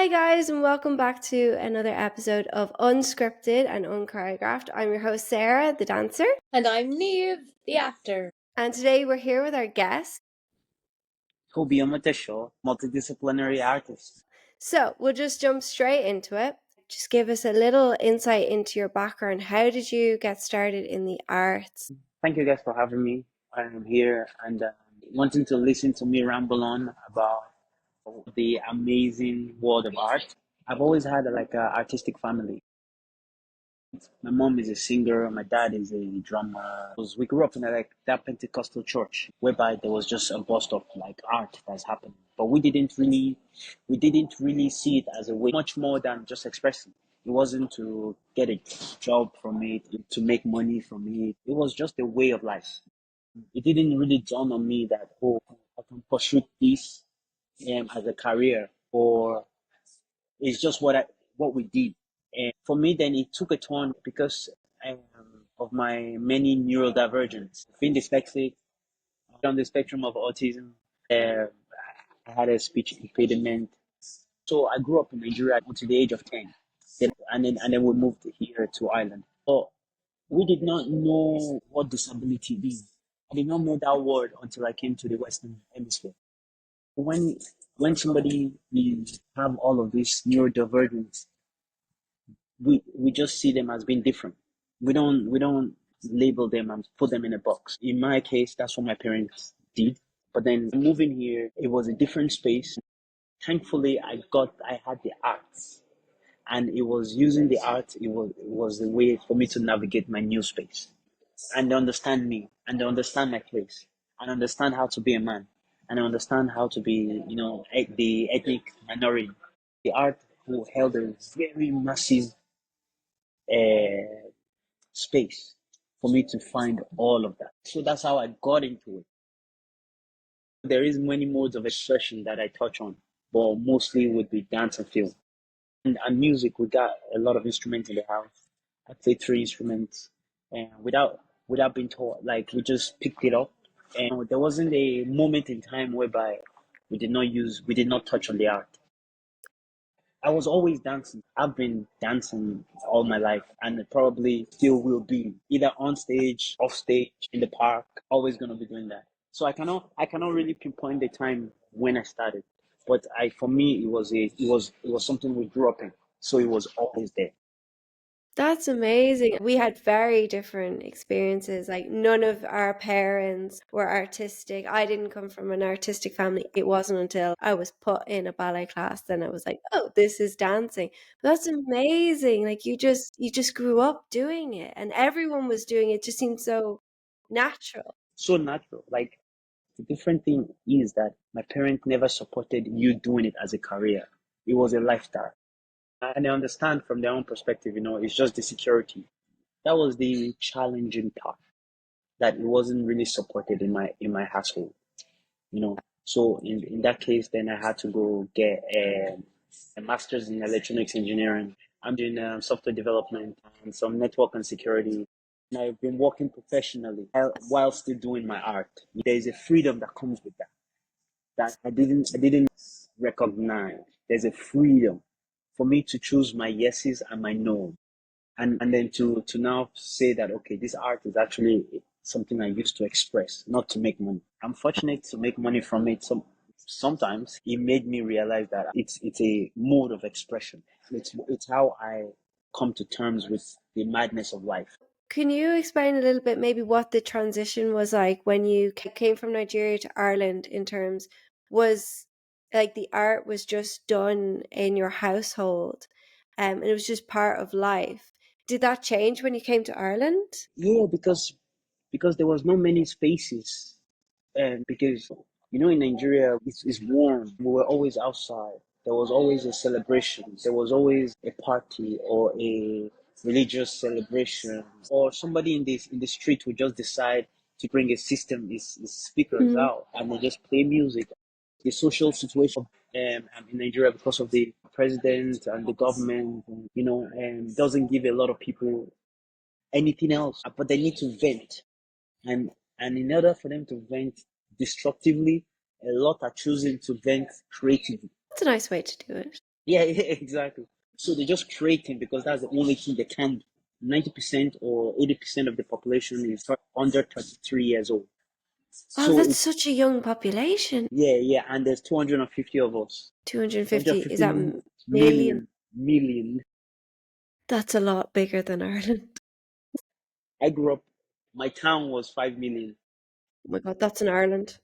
Hi guys, and welcome back to another episode of Unscripted and Unchoreographed. I'm your host Sarah, the dancer. And I'm Neve, the actor. And today we're here with our guest. Tobi Omoteso, multidisciplinary artist. So we'll just jump straight into it. Just give us a little insight into your background. How did you get started in the arts? Thank you guys for having me. I'm here and wanting to listen to me ramble on about the amazing world of art. I've always had an artistic family. My mom is a singer, my dad is a drummer. We grew up in that Pentecostal church whereby there was just a burst of art that's happening. But we didn't really see it as a way much more than just expressing. It wasn't to get a job from it, to make money from it. It was just a way of life. It didn't really dawn on me that I can pursue this as a career, or it's just what we did. For me, then it took a turn because of my many neurodivergence. Being dyslexic, on the spectrum of autism, I had a speech impediment. So I grew up in Nigeria until the age of 10. And then we moved here to Ireland. So we did not know what disability is. I did not know that word until I came to the Western Hemisphere. When when somebody is have all of this neurodivergence, we just see them as being different. We don't label them and put them in a box. In my case, that's what my parents did. But then moving here, it was a different space. Thankfully, I had the arts, and it was using the art. It was the way for me to navigate my new space, and they understand me, and they understand my place, and understand how to be a man, and understand how to be, the ethnic minority. The art who held a very massive uh, space for me to find all of that. So that's how I got into it. There is many modes of expression that I touch on, but mostly would be dance and film. And music, we got a lot of instruments in the house. I played three instruments, and without being taught, we just picked it up. And there wasn't a moment in time whereby we did not touch on the art. I was always dancing. I've been dancing all my life, and probably still will be, either on stage, off stage, in the park. Always gonna be doing that. So I cannot really pinpoint the time when I started, but for me it was something we grew up in, so it was always there. That's amazing. We had very different experiences. Like, none of our parents were artistic. I didn't come from an artistic family. It wasn't until I was put in a ballet class then I was like, "Oh, this is dancing." That's amazing. Like, you just grew up doing it and everyone was doing it. It just seemed so natural. So natural. Like, the different thing is that my parents never supported you doing it as a career. It was a lifestyle, and I understand from their own perspective. It's just the security. That was the challenging part, that it wasn't really supported in my household. So in that case, then I had to go get a master's in electronics engineering. I'm doing software development and some network and security. And I've been working professionally while still doing my art. There's a freedom that comes with that I didn't recognize. There's a freedom for me to choose my yeses and my no, and then to now say that, okay, this art is actually something I used to express, not to make money. I'm fortunate to make money from it. Sometimes it made me realize that it's a mode of expression. It's how I come to terms with the madness of life. Can you explain a little bit maybe what the transition was like when you came from Nigeria to Ireland, in terms, was like the art was just done in your household, and it was just part of life. Did that change when you came to Ireland? Yeah, because there was no many spaces, and because in Nigeria it's warm. We were always outside. There was always a celebration. There was always a party or a religious celebration, or somebody in the street would just decide to bring a system, his speakers Mhm. out, and they just play music. The social situation in Nigeria, because of the president and the government, doesn't give a lot of people anything else, but they need to vent. And in order for them to vent destructively, a lot are choosing to vent creatively. That's a nice way to do it. Yeah, exactly. So they just create him because that's the only thing they can do. 90% or 80% of the population is under 33 years old. Oh, So that's it's, such a young population. yeah, yeah, and there's 250 of us. 250, is 250 that million? million. That's a lot bigger than Ireland. I grew up, my town was 5 million. Oh my God, that's in Ireland.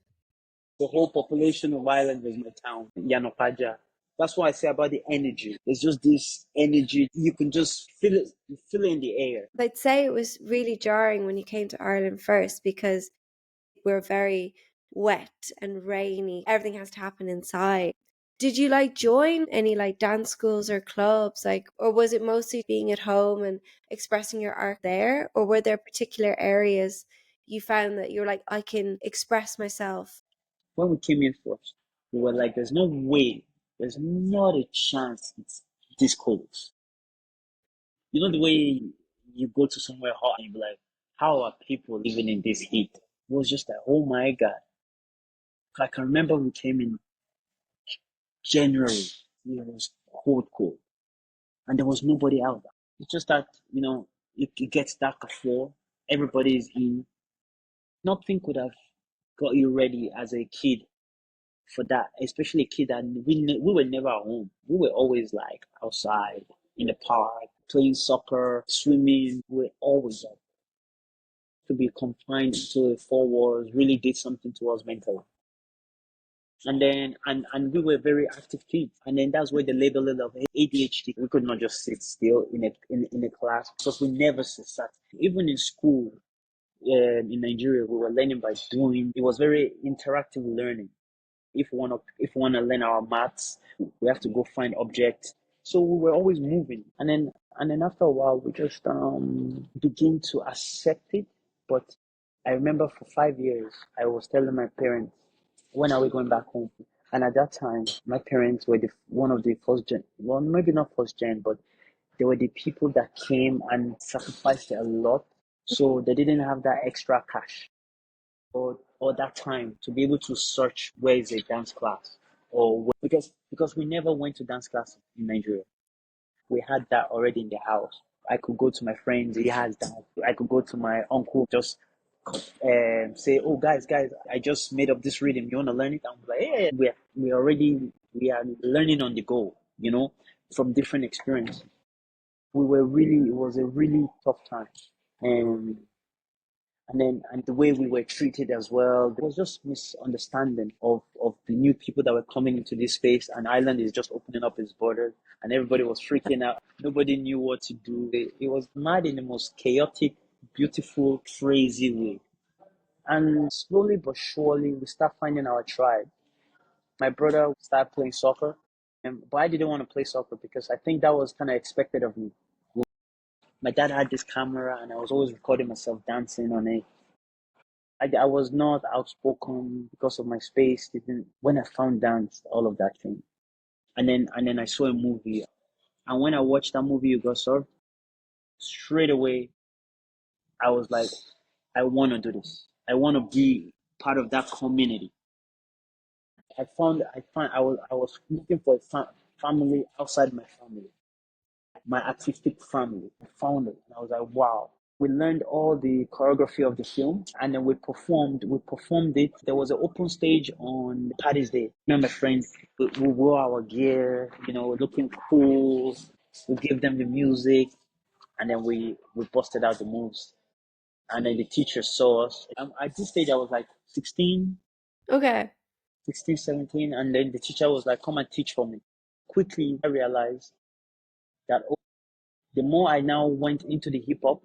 The whole population of Ireland was my town, Yanopaja. That's what I say about the energy. There's just this energy. You can just feel it, you feel it in the air. I'd say it was really jarring when you came to Ireland first because we're very wet and rainy. Everything has to happen inside. Did you like join any like dance schools or clubs, like, or was it mostly being at home and expressing your art there, or were there particular areas you found that you're like, I can express myself? When we came in first, we were like, there's no way, there's not a chance it's this cold. You know the way you go to somewhere hot and you be like, how are people living in this heat? It was just like, oh my God. I can remember we came in January. It was cold, cold. And there was nobody out. It's just that, it gets dark at 4. Everybody is in. Nothing could have got you ready as a kid for that, especially a kid that we were never at home. We were always like outside, in the park, playing soccer, swimming. We were always up. To be confined to 4 walls really did something to us mentally. And then, and we were very active kids. And then that's where the label of ADHD. We could not just sit still in a class because we never sat. Even in school, in Nigeria, we were learning by doing. It was very interactive learning. If we want to learn our maths, we have to go find objects. So we were always moving, and then after a while, we just begin to accept it. But I remember for 5 years, I was telling my parents, when are we going back home? And at that time, my parents were one of the first gen. Well, maybe not first gen, but they were the people that came and sacrificed a lot. So they didn't have that extra cash or that time to be able to search where is a dance class because we never went to dance class in Nigeria. We had that already in the house. I could go to my friends, he has that. I could go to my uncle, just say, oh guys, I just made up this rhythm. You want to learn it? I'm like, yeah, we are learning on the go, from different experience. It was a really tough time. And and the way we were treated as well, there was just misunderstanding of the new people that were coming into this space, and Ireland is just opening up its borders, and everybody was freaking out. Nobody knew what to do. It was mad in the most chaotic, beautiful, crazy way. And slowly but surely we start finding our tribe. My brother started playing soccer, but I didn't want to play soccer because I think that was kind of expected of me. My dad had this camera and I was always recording myself dancing on it. I was not outspoken because of my space. Didn't When I found dance, all of that changed. And then I saw a movie, and when I watched that movie, You Got Served, straight away I was like, I want to do this. I want to be part of that community. I was looking for a family outside my family, my artistic family. I found it, and I was like, wow. We learned all the choreography of the film, and then we performed it. There was an open stage on Paddy's Day. Me and my friends, we wore our gear, looking cool. We gave them the music, and then we busted out the moves. And then the teacher saw us. At this stage, I was like 16, Okay. 16, 17, and then the teacher was like, come and teach for me. Quickly, I realized that, the more I now went into the hip hop,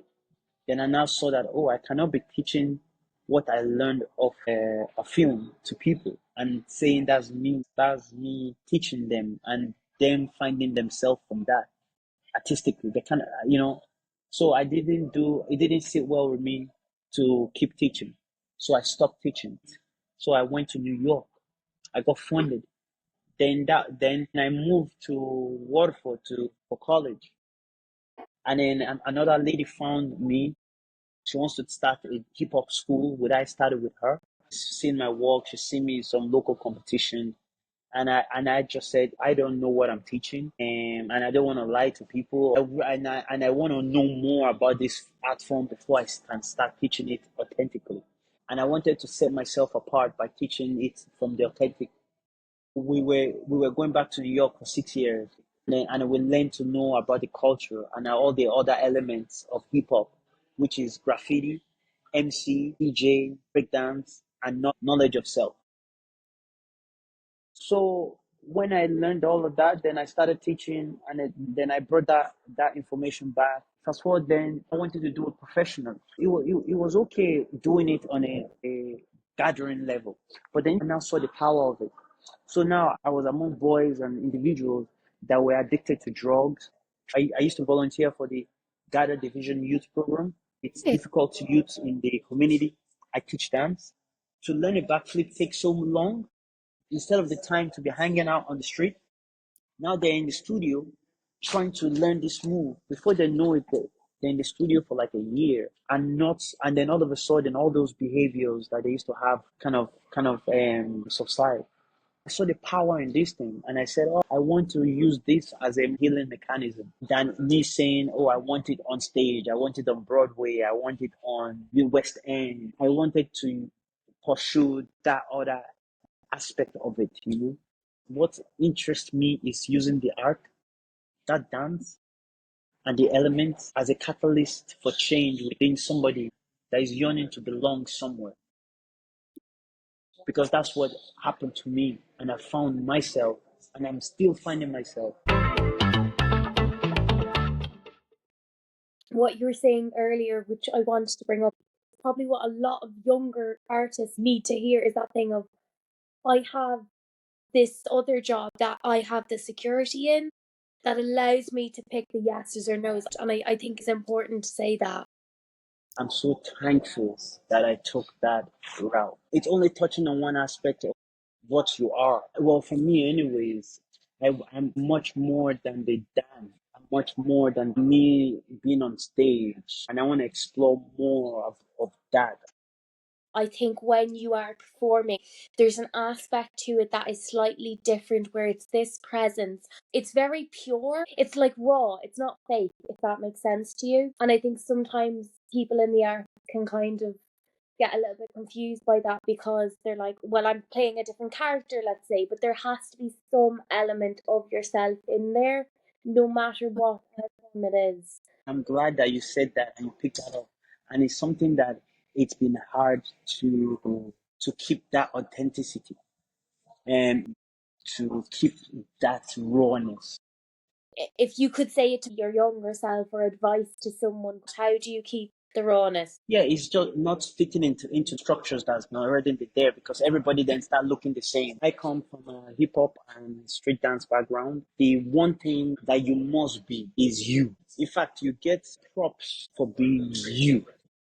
then I now saw that, I cannot be teaching what I learned of a film to people and saying that's me teaching them and them finding themselves from that artistically. They kind of, so it didn't sit well with me to keep teaching. So I stopped teaching. So I went to New York. I got funded. Then I moved to Waterford for college. And then another lady found me. She wants to start a hip hop school. Would I start it with her? She's seen my work. She's seen me in some local competition. And I just said, I don't know what I'm teaching, and I don't want to lie to people. And I want to know more about this art form before I can start teaching it authentically. And I wanted to set myself apart by teaching it from the authentic. We were going back to New York for 6 years, and we learned to know about the culture and all the other elements of hip hop, which is graffiti, MC, DJ, breakdance, and knowledge of self. So when I learned all of that, then I started teaching, and then I brought that information back. Fast forward, then I wanted to do it professionally. It was okay doing it on a gathering level, but then I now saw the power of it. So now I was among boys and individuals that were addicted to drugs. I used to volunteer for the Gather Division Youth Program. It's difficult to youth in the community. I teach dance. To learn a backflip takes so long. Instead of the time to be hanging out on the street, now they're in the studio trying to learn this move. Before they know it, they're in the studio for like a year, and then all of a sudden, all those behaviors that they used to have kind of subside. I saw the power in this thing, and I said, "Oh, I want to use this as a healing mechanism." Than me saying, "Oh, I want it on stage, I want it on Broadway, I want it on the West End." I wanted to pursue that other aspect of it. What interests me is using the art, that dance, and the elements as a catalyst for change within somebody that is yearning to belong somewhere. Because that's what happened to me, and I found myself, and I'm still finding myself. What you were saying earlier, which I wanted to bring up, probably what a lot of younger artists need to hear is that thing of, I have this other job that I have the security in that allows me to pick the yeses or nos. And I think it's important to say that. I'm so thankful that I took that route. It's only touching on one aspect of what you are. Well, for me, anyways, I'm much more than the dance. I'm much more than me being on stage, and I want to explore more of that. I think when you are performing, there's an aspect to it that is slightly different where it's this presence. It's very pure. It's like raw. It's not fake, if that makes sense to you. And I think sometimes people in the art can kind of get a little bit confused by that because they're like, well, I'm playing a different character, let's say, but there has to be some element of yourself in there, no matter what form it is. I'm glad that you said that and you picked that up. And it's something that it's been hard to keep that authenticity and to keep that rawness. If you could say it to your younger self or advice to someone, how do you keep the rawness? Yeah, it's just not fitting into structures that's not already there, because everybody then start looking the same. I come from a hip hop and street dance background. The one thing that you must be is you. In fact, you get props for being you.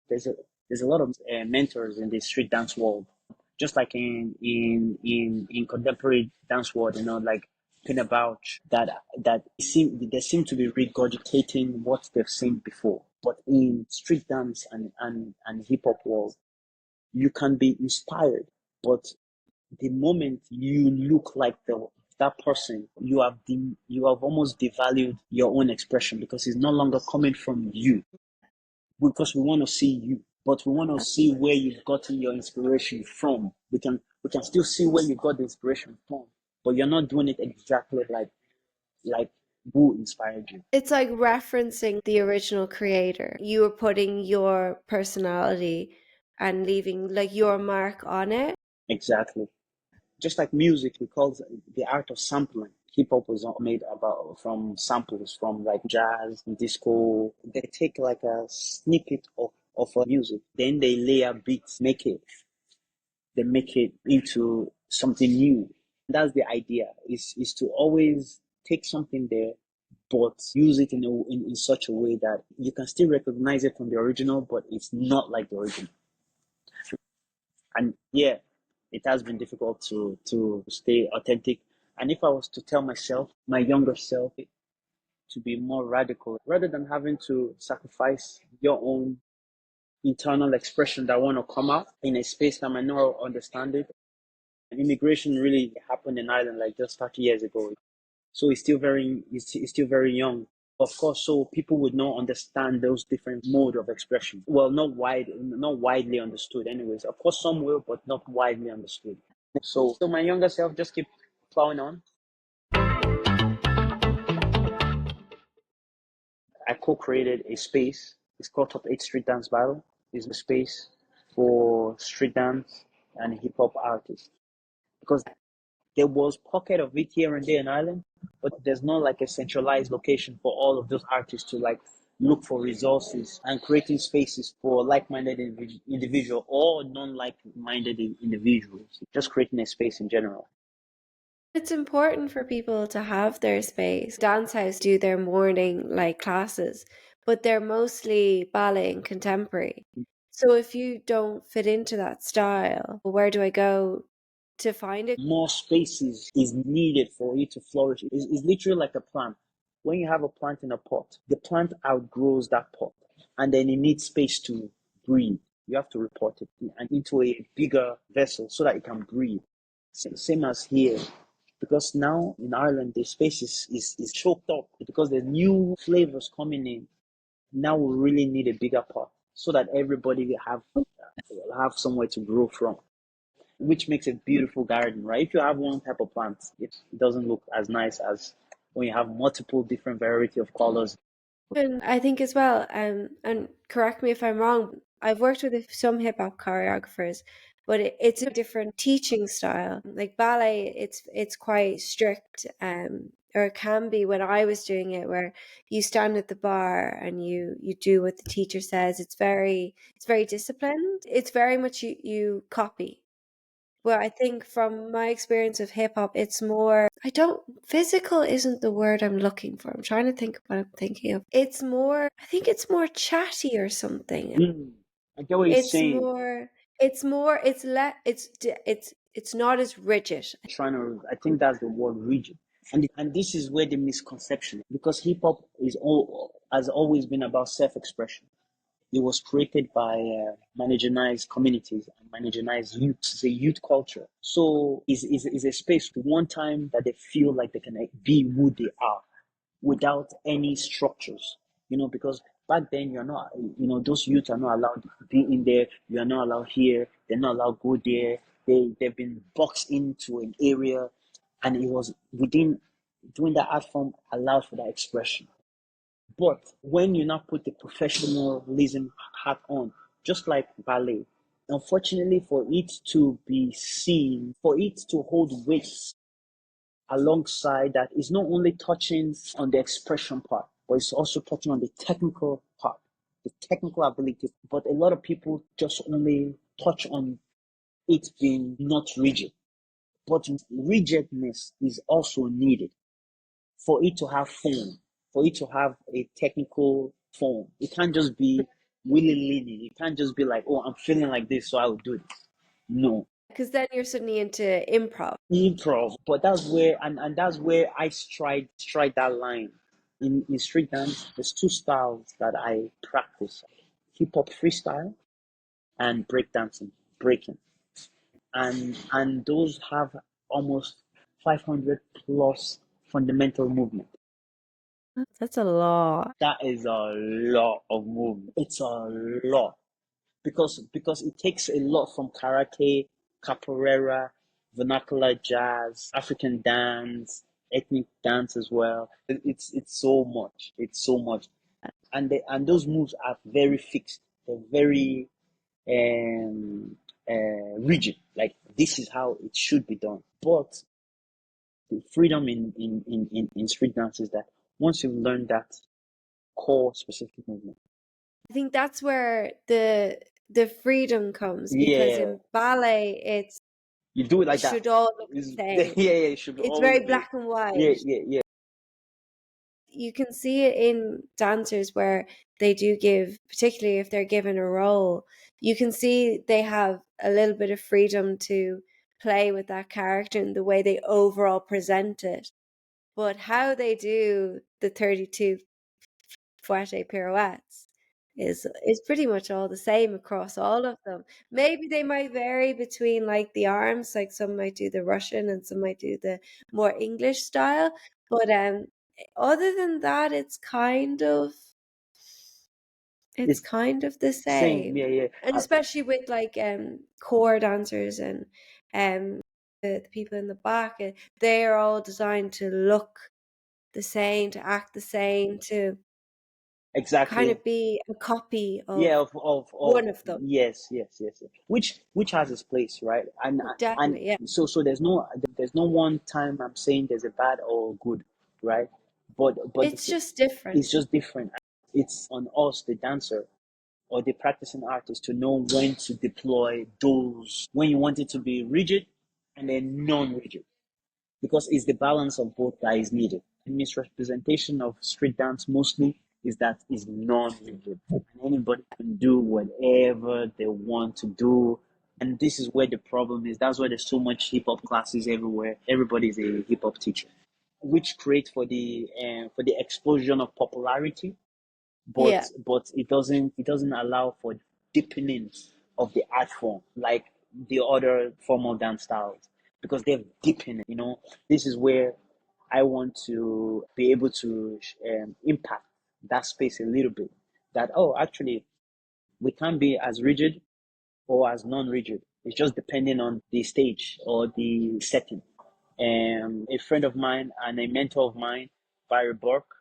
There's a there's a lot of mentors in the street dance world, just like in contemporary dance world. Like talking about that they seem to be regurgitating what they've seen before. But in street dance and hip hop world, you can be inspired, but the moment you look like that person, you have almost devalued your own expression, because it's no longer coming from you. Because we want to see you, but we want to see where you've gotten your inspiration from. We can still see where you got the inspiration from, but you're not doing it exactly like who inspired you. It's like referencing the original creator. You are putting your personality and leaving like your mark on it. Exactly. Just like music, we call it the art of sampling. Hip hop was made about from samples from like jazz, disco. They take like a snippet of a music, then they layer beats, make it into something new. That's the idea. Is to always take something there, but use it in such a way that you can still recognize it from the original, but it's not like the original. And yeah, it has been difficult to stay authentic. And if I was to tell myself, my younger self, to be more radical, rather than having to sacrifice your own internal expression that want to come out in a space that might not understand it, Immigration really happened in Ireland like just 30 years ago. So it's still very young. Of course, so people would not understand those different mode of expression. Well, not widely understood anyways. Of course, some will, but not widely understood. So my younger self just keep plowing on. I co-created a space. It's called Top 8 Street Dance Battle. It's a space for street dance and hip hop artists. Because there was pocket of it here and there in Ireland, but there's not like a centralized location for all of those artists to like look for resources and creating spaces for like-minded individual or non-like-minded individuals. Just creating a space in general. It's important for people to have their space. Dance house do their morning like classes, but they're mostly ballet and contemporary. So if you don't fit into that style, where do I go to find it? More spaces is needed for it to flourish. It's literally like a plant. When you have a plant in a pot, the plant outgrows that pot and then it needs space to breathe. You have to report it and into a bigger vessel so that it can breathe. Same as here. Because now in Ireland, the space is choked up because there's new flavors coming in. Now we really need a bigger pot so that everybody will have somewhere to grow from, which makes a beautiful garden, right? If you have one type of plant, it doesn't look as nice as when you have multiple different variety of colors. And I think as well, and correct me if I'm wrong, I've worked with some hip hop choreographers, but it's a different teaching style. Like ballet, it's quite strict, or it can be when I was doing it, where you stand at the bar and you do what the teacher says. It's very disciplined. It's very much you copy. Well, I think from my experience of hip hop, it's more, physical isn't the word I'm looking for. I'm trying to think of what I'm thinking of. I think it's more chatty or something. I get what you're It's saying. more, it's more, it's le, it's not as rigid. I think that's the word rigid. And this is where the misconception, because hip hop has always been about self-expression. It was created by marginalized communities and marginalized youth. It's a youth culture. So is a space one time that they feel like they can be who they are without any structures. Because back then you're not, those youth are not allowed to be in there. You are not allowed here. They're not allowed to go there. They've been boxed into an area, and it was within doing that art form allowed for that expression. But when you now put the professionalism hat on, just like ballet, unfortunately for it to be seen, for it to hold weight alongside that, is not only touching on the expression part, but it's also touching on the technical part, the technical ability. But a lot of people just only touch on it being not rigid. But rigidness is also needed for it to have form, for it to have a technical form. It can't just be willy nilly. It can't just be like, oh, I'm feeling like this, so I will do it. No, Because then you're suddenly into improv. improv. But that's where I stride that line. In street dance, there's two styles that I practice: hip hop freestyle and break dancing, breaking. And those have almost 500 plus fundamental movement. That's a lot. That is a lot of movement. It's a lot because it takes a lot from karate, capoeira, vernacular jazz, African dance, ethnic dance as well. It's so much. It's so much, and those moves are very fixed. They're very um rigid. Like this is how it should be done. But the freedom in street dance is that once you've learned that core specific movement. I think that's where the freedom comes, because Yeah, in ballet you do it it like that. should all look the Yeah, same. yeah, it should It's always very be. black and Yeah, white. yeah, yeah. You can see it in dancers where they do give, particularly if they're given a role, you can see they have a little bit of freedom to play with that character and the way they overall present it. But how they do the 32 fouette pirouettes is pretty much all the same across all of them. Maybe they might vary between like the arms, like some might do the Russian and some might do the more English style, but other than that, it's It's kind of the same. Yeah, same. yeah. And especially with like core dancers and the people in the back, they are all designed to look the same, to act the same, to kind Exactly. of be a copy Yeah, of of one of them. yes, yes, yes, yes. Which has its place, right? And Definitely, yeah. so there's no one time I'm saying there's a bad or good, right? But It's just different. it's just different. It's on us, the dancer or the practicing artist, to know when to deploy those, when you want it to be rigid and then non-rigid, because it's the balance of both that is needed. The misrepresentation of street dance mostly is that it's non-rigid. And anybody can do whatever they want to do. And this is where the problem is. That's why there's so much hip hop classes everywhere. Everybody's a hip hop teacher, which creates for the explosion of popularity, Yeah. but it doesn't allow for deepening of the art form like the other formal dance styles, because they've deepened it. This is where I want to be able to impact that space a little bit. That, oh, actually, we can't be as rigid or as non-rigid. It's just depending on the stage or the setting. A friend of mine and a mentor of mine, Barry Burke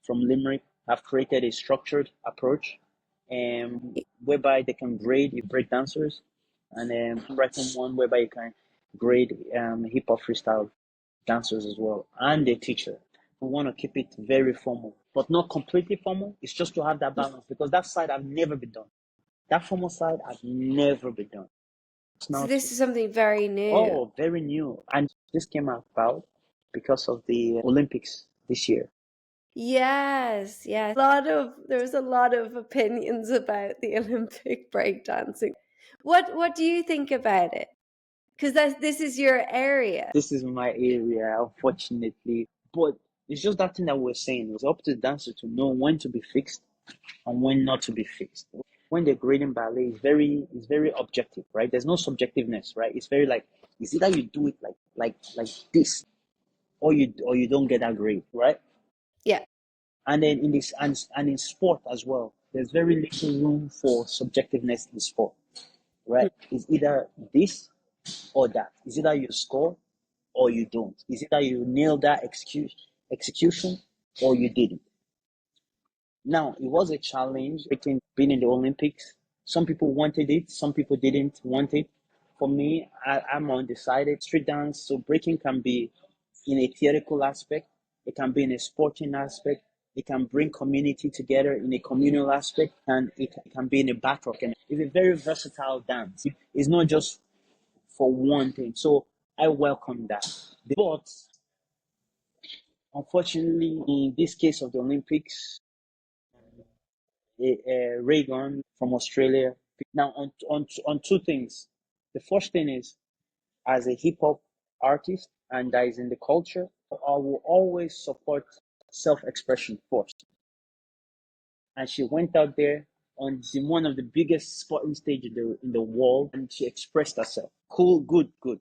from Limerick, have created a structured approach whereby they can grade break dancers, and writing one whereby you can grade hip hop freestyle dancers as well, and a teacher. We want to keep it very formal, but not completely formal. It's just to have that balance, because that side I've never been done. That formal side I've never been done. It's So now, this is something very new. oh, very new. And this came about because of the Olympics this year. Yes, yes. There's a lot of opinions about the Olympic breakdancing. What do you think about it? Because this is your area. This is my area, unfortunately. But it's just that thing that we're saying. It's up to the dancer to know when to be fixed and when not to be fixed. When they're grading ballet, it's very objective, right? There's no subjectiveness, right? It's very like, it's either you do it like this, or you don't get that grade, right? Yeah. And then in this and in sport as well, there's very little room for subjectiveness in sport, right? It's either this or that. It's either you score or you don't. It's either you nail that execution or you didn't. Now, it was a challenge breaking, being in the Olympics. Some people wanted it, some people didn't want it. For me, I'm undecided. Street dance, so breaking can be in a theoretical aspect, it can be in a sporting aspect, it can bring community together in a communal aspect, and it can be in a battle. And it's a very versatile dance. It's not just for one thing. So I welcome that. But unfortunately, in this case of the Olympics, Reagan from Australia. Now, on two things. The first thing is, as a hip hop artist and that is in the culture, I will always support self expression first. And she went out there on one of the biggest sporting stage in the world, and she expressed herself. Cool, good, good.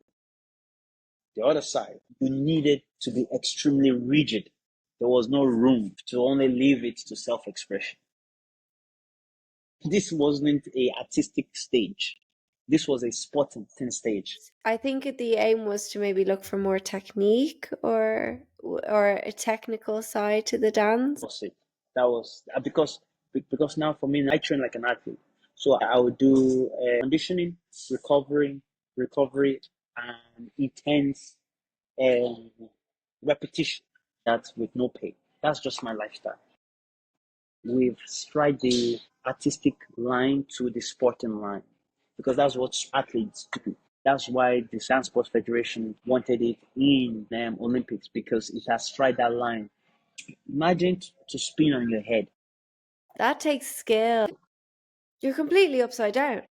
The other side, you needed to be extremely rigid. There was no room to only leave it to self expression. This wasn't a artistic stage. This was a sporting stage. I think the aim was to maybe look for more technique or a technical side to the dance. That was it. That was because now for me, I train like an athlete. So I would do conditioning, recovery, and intense um, repetition. That's with no pay. That's just my lifestyle. We've stride the artistic line to the sporting line, because that's what athletes do. That's why the Sand Sports Federation wanted it in Olympics, because it has stride that line. Imagine to spin on your head. That takes skill. You're completely upside down.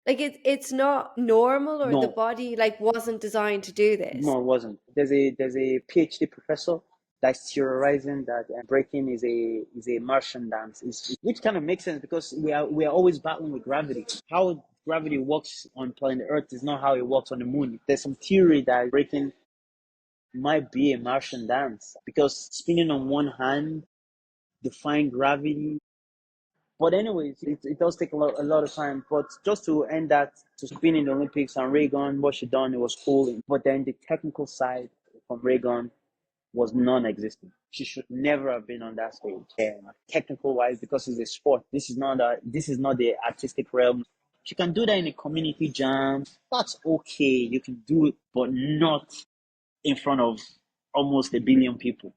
Like it's not normal, or the No, body like wasn't designed to do this. no, it wasn't. There's a PhD professor that's theorizing that breaking is a Martian dance, which kind of makes sense because we are always battling with gravity. How gravity works on planet Earth is not how it works on the moon. There's some theory that breaking might be a Martian dance because spinning on one hand defying gravity. But anyways, it does take a lot of time. But just to end that, to spin in the Olympics and Reagan, what she done, it was cool. But then the technical side from Reagan was non-existent. She should never have been on that stage. Technical wise, because it's a sport. This is not the artistic realm. She can do that in a community jam. That's okay. You can do it, but not in front of almost a billion people.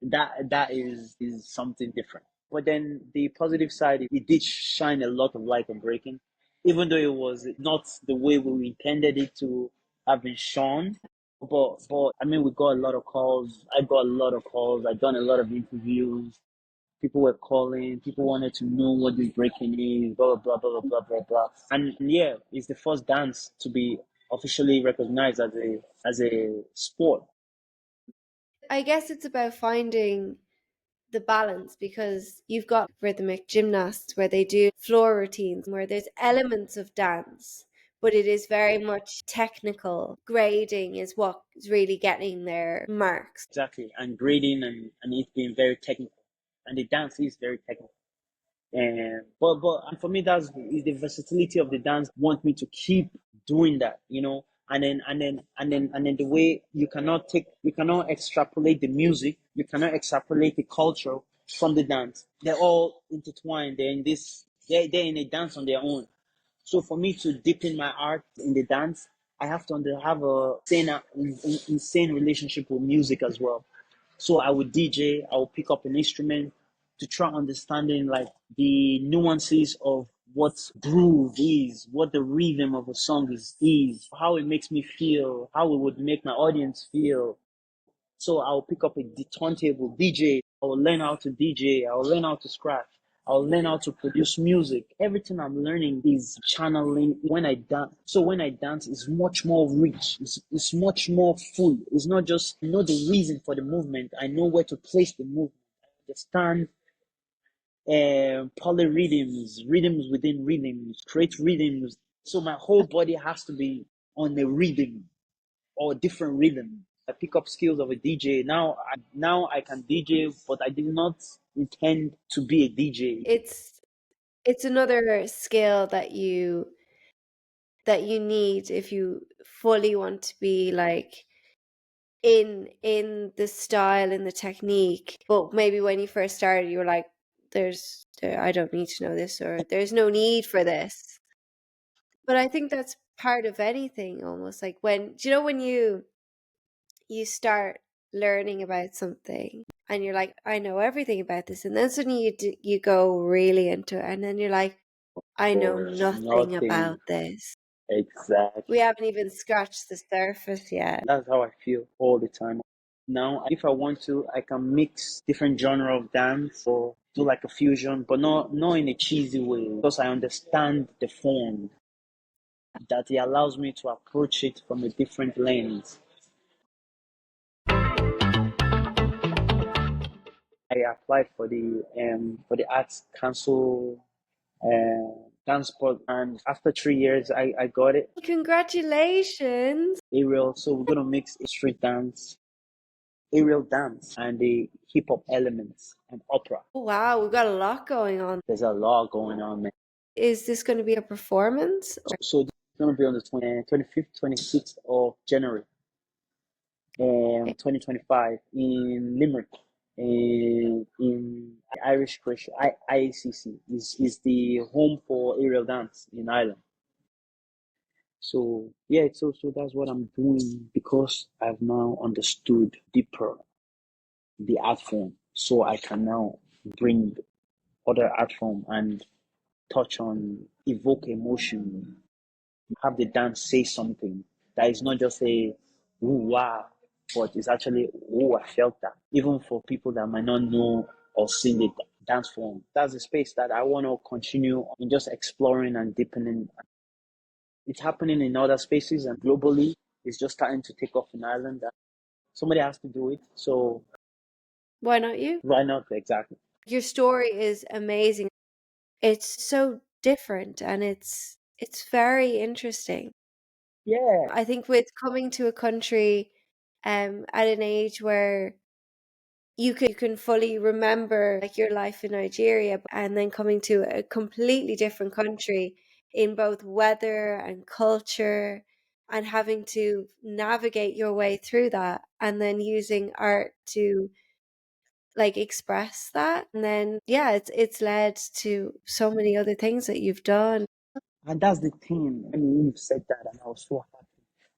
That is something different. But then the positive side, it did shine a lot of light on breaking, even though it was not the way we intended it to have been shown. But I mean, we got a lot of calls. I got a lot of calls. I done a lot of interviews. People were calling. People wanted to know what this breaking is. Blah blah blah blah blah blah blah. And yeah, it's the first dance to be officially recognized as a sport. I guess it's about finding the balance because you've got rhythmic gymnasts where they do floor routines where there's elements of dance, but it is very much technical. Grading is what's really getting their marks. Exactly, and grading and it being very technical, and the dance is very technical. And but for me, that's is the versatility of the dance. Want me to keep doing that, and then the way you cannot extrapolate the music, you cannot extrapolate the culture from the dance. They're all intertwined. They're in a dance on their own. So for me to deepen my art in the dance, I have to have a insane relationship with music as well. So I would DJ, I would pick up an instrument to try understanding like the nuances of what groove is, what the rhythm of a song is, how it makes me feel, how it would make my audience feel. So I'll pick up a turntable DJ. I will learn how to DJ. I will learn how to scratch. I'll learn how to produce music. Everything I'm learning is channeling when I dance. So when I dance, it's much more rich. It's much more full. It's not just I know the reason for the movement. I know where to place the movement. I understand polyrhythms, rhythms within rhythms, create rhythms. So my whole body has to be on a rhythm or different rhythm. I pick up skills of a DJ. Now I can DJ, but I did not intend to be a DJ. It's another skill that you need if you fully want to be like in the style and the technique. But maybe when you first started, you were like, I don't need to know this, or there's no need for this. But I think that's part of anything almost. Like when you start learning about something and you're like, I know everything about this, and then suddenly you go really into it, and then you're like, I know Or nothing nothing. about this. We Exactly. haven't even scratched the surface yet. That's how I feel all the time. Now, if I want to, I can mix different genre of dance or do like a fusion, but not in a cheesy way because I understand the form that it allows me to approach it from a different lens. I applied for the Arts Council dance sport, and after 3 years, I got it. Congratulations. Aerial. So we're gonna mix street dance, aerial dance, and the hip hop elements and opera. Oh, wow, we've got a lot going on. There's a lot going on, man. Is this going to be a performance? So it's gonna be on the 25th, 26th of January, Okay. 2025 in Limerick. In Irish Christian IACC is the home for aerial dance in Ireland. So yeah, so that's what I'm doing because I've now understood deeper the art form, so I can now bring other art form and touch on evoke emotion, have the dance say something that is not just a ooh wow, but it's actually oh I felt that. Even for people that might not know or seen the dance form, that's a space that I want to continue in just exploring and deepening. It's happening in other spaces and globally. It's just starting to take off in Ireland. Somebody has to do it. So Why not you? Why not? Exactly. Your story is amazing. It's so different and it's very interesting. Yeah. I think with coming to a country at an age where you can fully remember like your life in Nigeria and then coming to a completely different country in both weather and culture and having to navigate your way through that and then using art to like express that and then yeah it's led to so many other things that you've done. And that's the thing. When Eve said that, and I was so happy.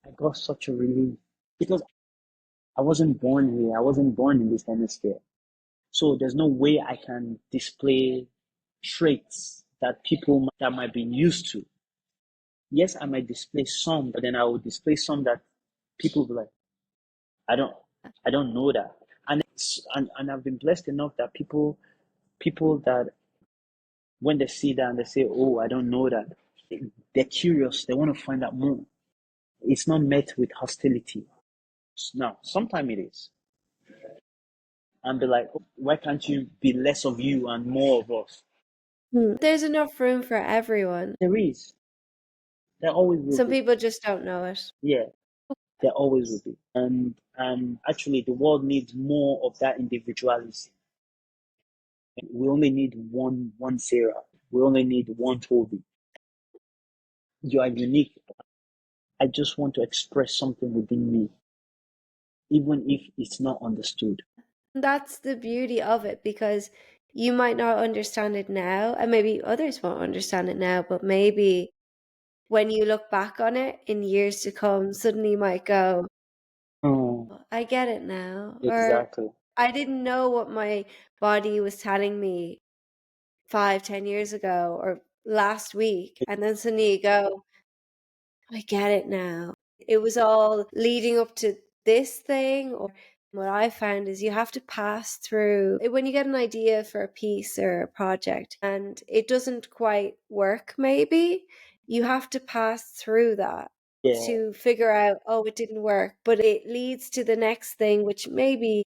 I got such a relief because I wasn't born here. I wasn't born in this hemisphere. So there's no way I can display traits that people that might be used to. Yes, I might display some, but then I will display some that people will be like, I don't, I don't know that. And I've been blessed enough that people that when they see that and they say, oh, I don't know that, they're curious. They want to find out more. It's not met with hostility. Now, sometimes it is. And be like, oh, why can't you be less of you and more of us? There's enough room for everyone. There is. There always will Some be. people just don't know it. Yeah, there always will be. And actually, the world needs more of that individuality. We only need one Sarah. We only need one Toby. You are unique. I just want to express something within me, even if it's not understood. That's the beauty of it because you might not understand it now, and maybe others won't understand it now, but maybe when you look back on it in years to come, suddenly you might go, Oh, "Oh, I get it now," or exactly. I didn't know what my body was telling me 5, 10 years ago or last week. And then suddenly you go, I get it now. It was all leading up to this thing. Or what I found is you have to pass through when you get an idea for a piece or a project and it doesn't quite work, maybe you have to pass through that Yeah, to figure out, oh, it didn't work, but it leads to the next thing, which maybe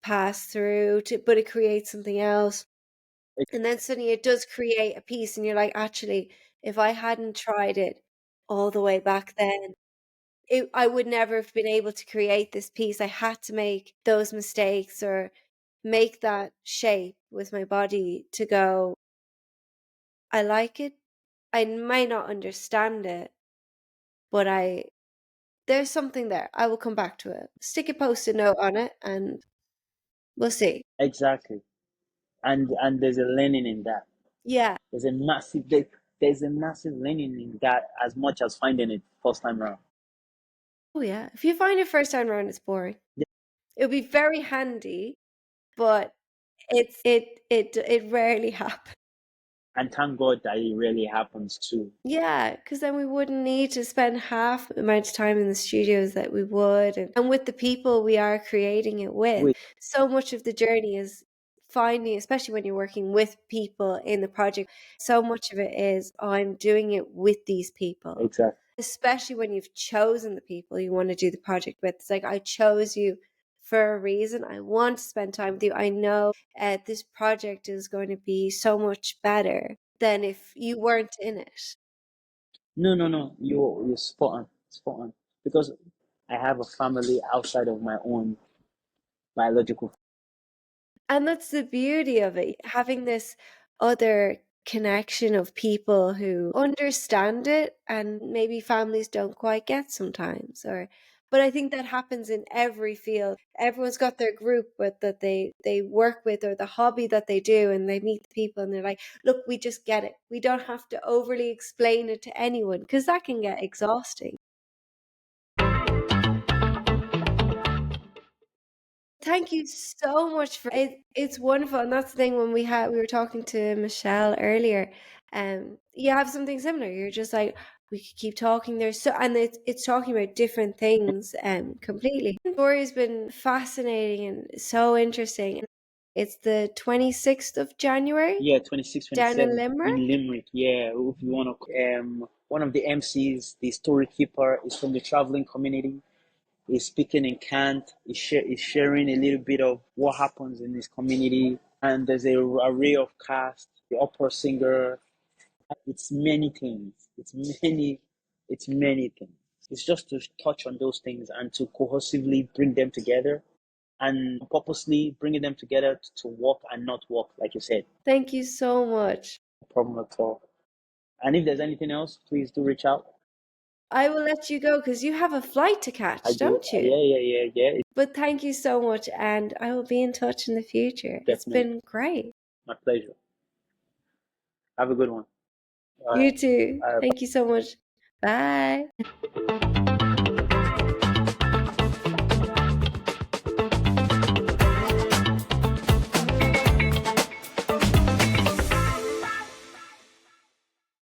pass through to, but it creates something else. And then suddenly it does create a piece, and you're like, actually, if I hadn't tried it all the way back then, I would never have been able to create this piece. I had to make those mistakes or make that shape with my body to go, I like it. I may not understand it, but there's something there. I will come back to it. Stick a post-it note on it and we'll see. exactly. And there's a learning in that. Yeah. There's a massive learning in that as much as finding it first time around. Oh yeah. If you find it first time around, it's boring. It would be very handy, but it rarely happens. And thank God that it really happens too. Yeah, because then we wouldn't need to spend half the amount of time in the studios that we would, and with the people we are creating it with. Wait, So much of the journey is finding, especially when you're working with people in the project, so much of it is, oh, I'm doing it with these people. exactly. Especially when you've chosen the people you want to do the project with. It's like, I chose you for a reason. I want to spend time with you. I know this project is going to be so much better than if you weren't in it. No. You're spot on. Spot on. Because I have a family outside of my own biological. And that's the beauty of it, having this other connection of people who understand it and maybe families don't quite get sometimes or but I think that happens in every field. Everyone's got their group with that they work with or the hobby that they do and they meet the people and they're like, look, we just get it. We don't have to overly explain it to anyone because that can get exhausting. Thank you so much for it. It's wonderful, and that's the thing when we were talking to Michelle earlier. You have something similar. You're just like we could keep talking. There's so, and it's talking about different things. Completely. The story has been fascinating and so interesting. It's the 26th of January Yeah, 26, down in 27 in Limerick. Limerick. Yeah, if you want to, one of the MCs, the story keeper, is from the traveling community. He's speaking in cant. He's sharing a little bit of what happens in his community. And there's a array of cast, the opera singer. It's many things. It's many things. It's just to touch on those things and to cohesively bring them together and purposely bringing them together to work and not work, like you said. Thank you so much. No problem at all. And if there's anything else, please do reach out. I will let you go because you have a flight to catch, I do. don't you? Yeah. But thank you so much, and I will be in touch in the future. It's Definitely. been great. My pleasure. Have a good one. You too. Thank you so much. Bye.